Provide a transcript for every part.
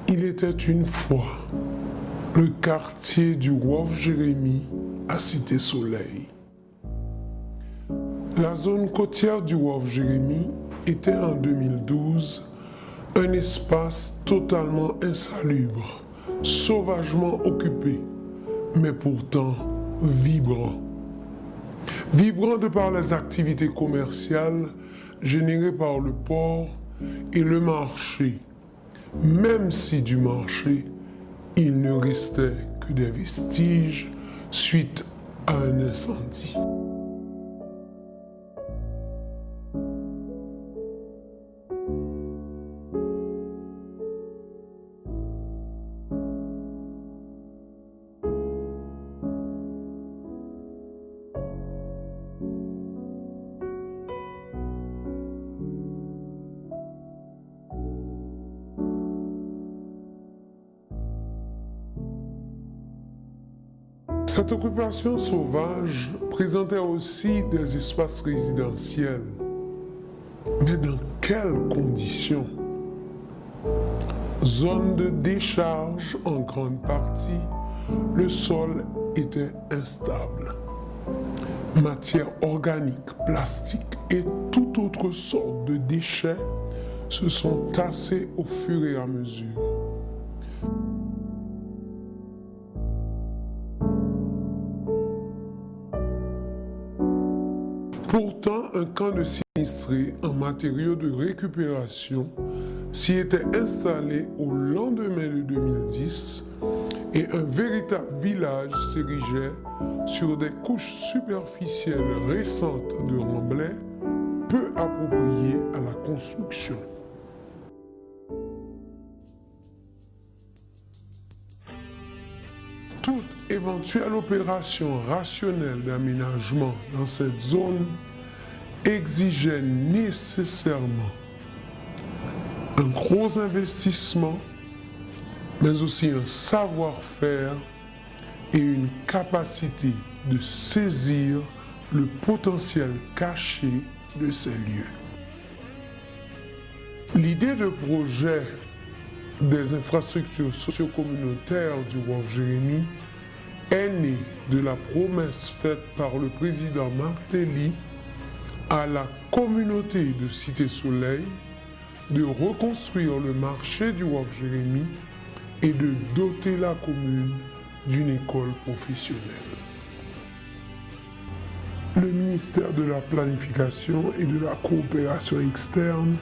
Il était une fois le quartier du Wharf Jérémie à Cité-Soleil. La zone côtière du Wharf Jérémie était en 2012 un espace totalement insalubre, sauvagement occupé, mais pourtant vibrant. Vibrant de par les activités commerciales générées par le port et le marché, même si du marché, il ne restait que des vestiges suite à un incendie. Cette occupation sauvage présentait aussi des espaces résidentiels. Mais dans quelles conditions? Zone de décharge en grande partie, le sol était instable. Matière organique, plastique et toute autre sorte de déchets se sont tassés au fur et à mesure. Pourtant, un camp de sinistrés en matériaux de récupération s'y était installé au lendemain de 2010 et un véritable village s'érigeait sur des couches superficielles récentes de remblais peu appropriées à la construction. Toute éventuelle opération rationnelle d'aménagement dans cette zone exigeait nécessairement un gros investissement, mais aussi un savoir-faire et une capacité de saisir le potentiel caché de ces lieux. L'idée de projet des infrastructures socio-communautaires du Wharf Jérémie est née de la promesse faite par le président Martelly à la communauté de Cité-Soleil de reconstruire le marché du Wharf Jérémie et de doter la commune d'une école professionnelle. Le ministère de la Planification et de la Coopération externe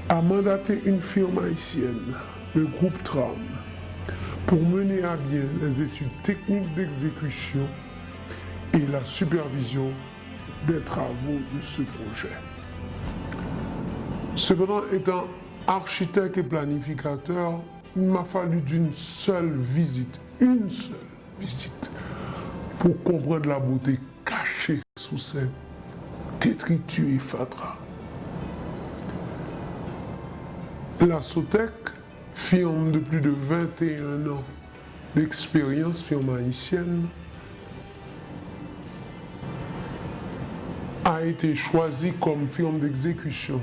a mandaté une firme haïtienne, le groupe Tram, pour mener à bien les études techniques d'exécution et la supervision des travaux de ce projet. Cependant, étant architecte et planificateur, il m'a fallu une seule visite, pour comprendre la beauté cachée sous ces détritus et fatras. La Sotec, firme de plus de 21 ans d'expérience, firme haïtienne, a été choisie comme firme d'exécution.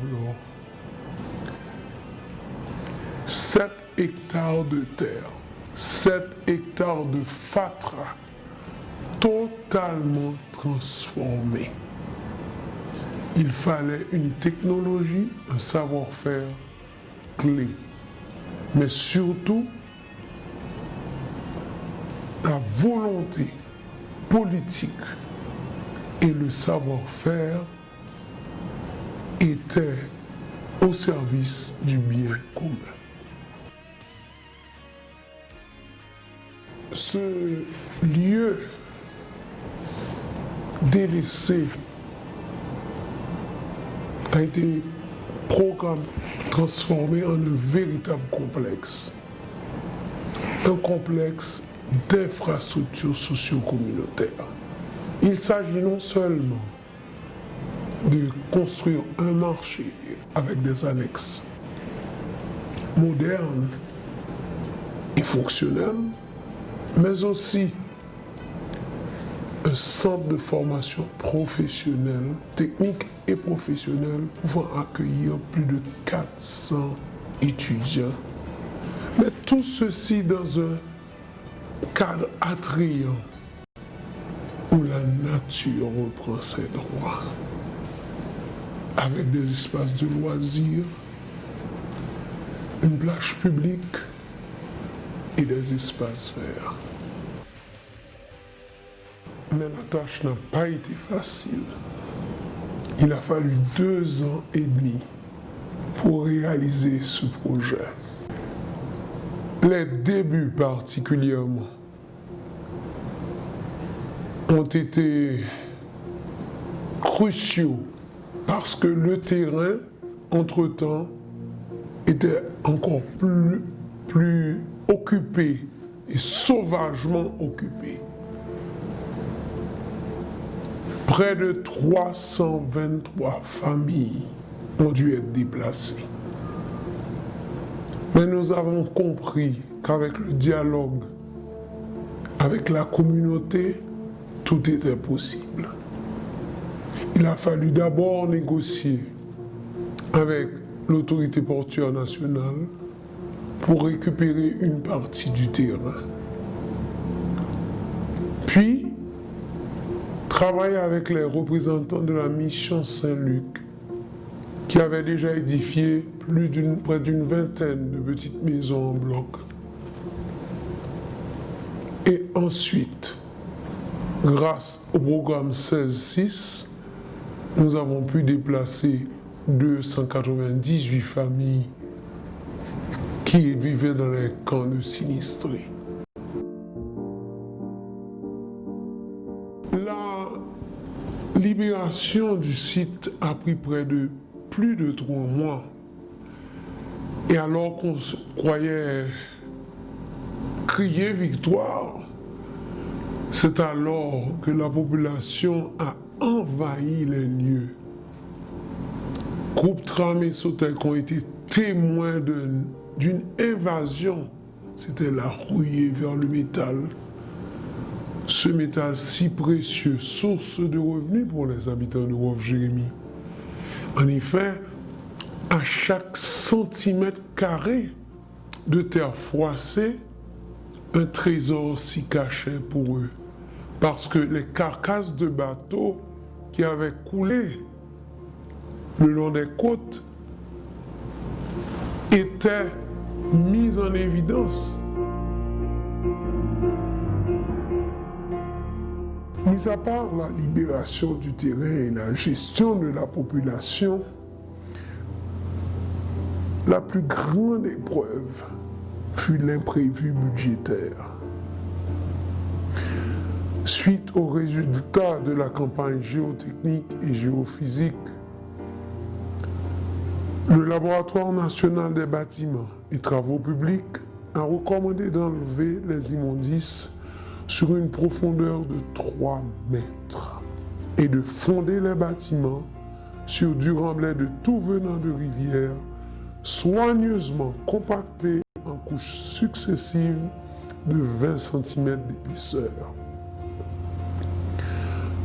7 hectares de terre, 7 hectares de fatras totalement transformés. Il fallait une technologie, un savoir-faire clé, mais surtout la volonté politique et le savoir-faire étaient au service du bien commun. Ce lieu délaissé a été transformé en un véritable complexe. Un complexe d'infrastructures socio-communautaires. Il s'agit non seulement de construire un marché avec des annexes modernes et fonctionnelles, mais aussi un centre de formation professionnelle, technique et professionnelle pouvant accueillir plus de 400 étudiants Mais tout ceci dans un cadre attrayant où la nature reprend ses droits, avec des espaces de loisirs, une plage publique et des espaces verts. Mais la tâche n'a pas été facile. Il a fallu 2 ans et demi pour réaliser ce projet. Les débuts particulièrement ont été cruciaux parce que le terrain, entre-temps, était encore plus occupé et sauvagement occupé. Près de 323 familles ont dû être déplacées. Mais nous avons compris qu'avec le dialogue avec la communauté, tout était possible. Il a fallu d'abord négocier avec l'autorité portuaire nationale pour récupérer une partie du terrain. Puis, travailler avec les représentants de la mission Saint-Luc, qui avait déjà édifié près d'une vingtaine de petites maisons en bloc. Et ensuite, grâce au programme 16-6, nous avons pu déplacer 298 familles qui vivaient dans les camps de sinistrés. La libération du site a pris plus de 3 mois. Et alors qu'on croyait crier victoire, c'est alors que la population a envahi les lieux. Groupe Tram et Sotek ont été témoins d'une invasion. C'était la rouillée vers le métal. Ce métal si précieux, source de revenus pour les habitants de Woff-Jérémie. En effet, à chaque centimètre carré de terre froissée, un trésor s'y cachait pour eux. Parce que les carcasses de bateaux qui avaient coulé le long des côtes étaient mises en évidence. Mis à part la libération du terrain et la gestion de la population, la plus grande épreuve fut l'imprévu budgétaire. Suite aux résultats de la campagne géotechnique et géophysique, le Laboratoire national des bâtiments et travaux publics a recommandé d'enlever les immondices sur une profondeur de 3 mètres et de fonder les bâtiments sur du remblai de tout venant de rivière, soigneusement compacté en couches successives de 20 cm d'épaisseur.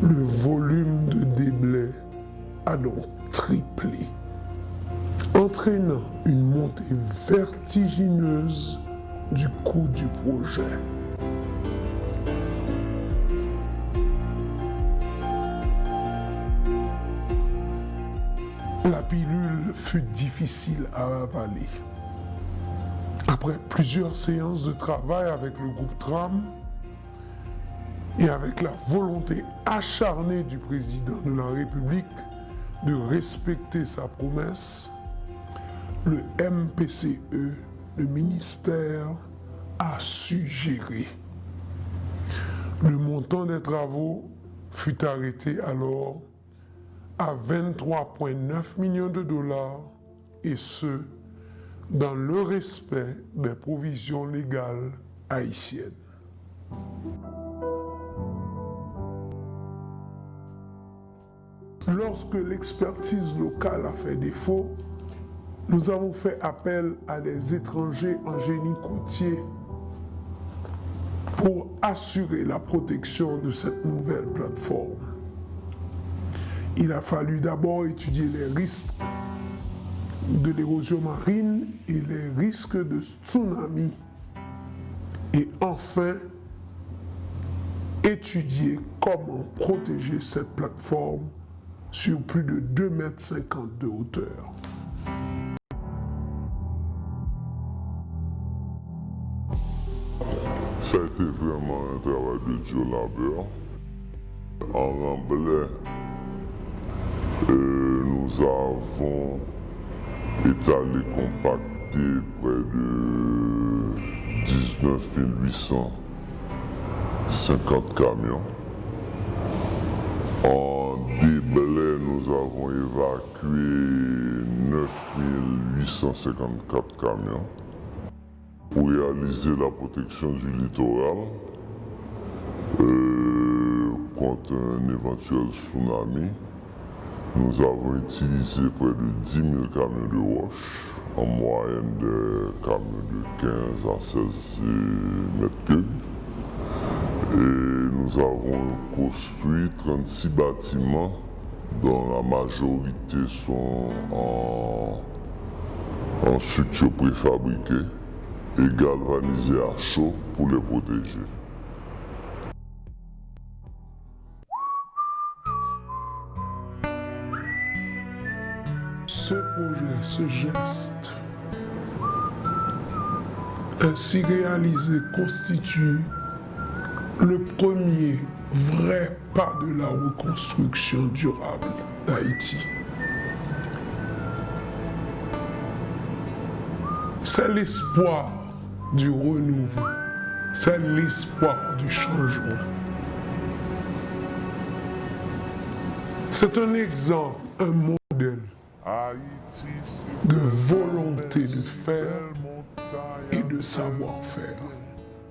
Le volume de déblais a donc triplé, entraînant une montée vertigineuse du coût du projet. La pilule fut difficile à avaler. Après plusieurs séances de travail avec le groupe Tram et avec la volonté acharnée du président de la République de respecter sa promesse, le MPCE, le ministère, a su gérer. Le montant des travaux fut arrêté alors à 23,9 millions de dollars, et ce, dans le respect des provisions légales haïtiennes. Lorsque l'expertise locale a fait défaut, nous avons fait appel à des étrangers en génie côtier pour assurer la protection de cette nouvelle plateforme. Il a fallu d'abord étudier les risques de l'érosion marine et les risques de tsunami. Et enfin, étudier comment protéger cette plateforme sur plus de 2,50 m de hauteur. Ça a été vraiment un travail de dur labeur. En Remblai, nous avons étalé, compacté près de 19 850 camions. En Déblai, nous avons évacué 9 854 camions. Pour réaliser la protection du littoral contre un éventuel tsunami, nous avons utilisé près de 10 000 camions de roche, en moyenne des camions de 15 à 16 mètres cubes. Et nous avons construit 36 bâtiments dont la majorité sont en structure préfabriquée et galvanisés à chaud pour les protéger. Ce projet, ce geste, ainsi réalisé, constitue le premier vrai pas de la reconstruction durable d'Haïti. C'est l'espoir du renouveau, c'est l'espoir du changement. C'est un exemple, un modèle de volonté de faire et de savoir-faire.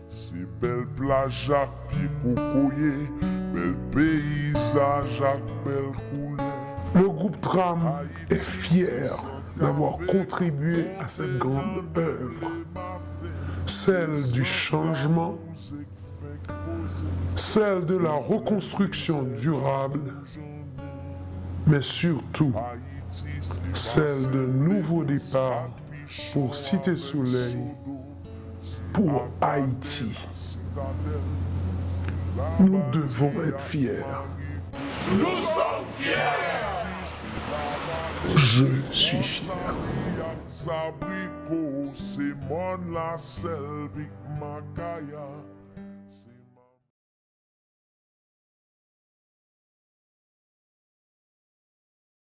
C'est belle plage à pied cocoyer, bel paysage à belle couleur. Le groupe Tram est fier d'avoir contribué à cette grande œuvre, celle du changement, celle de la reconstruction durable, mais surtout celle d'un nouveau départ pour Cité Soleil, pour Haïti. Nous devons être fiers. Nous sommes fiers. Je suis fier. Sabriko, c'est mon la selvic Makaya.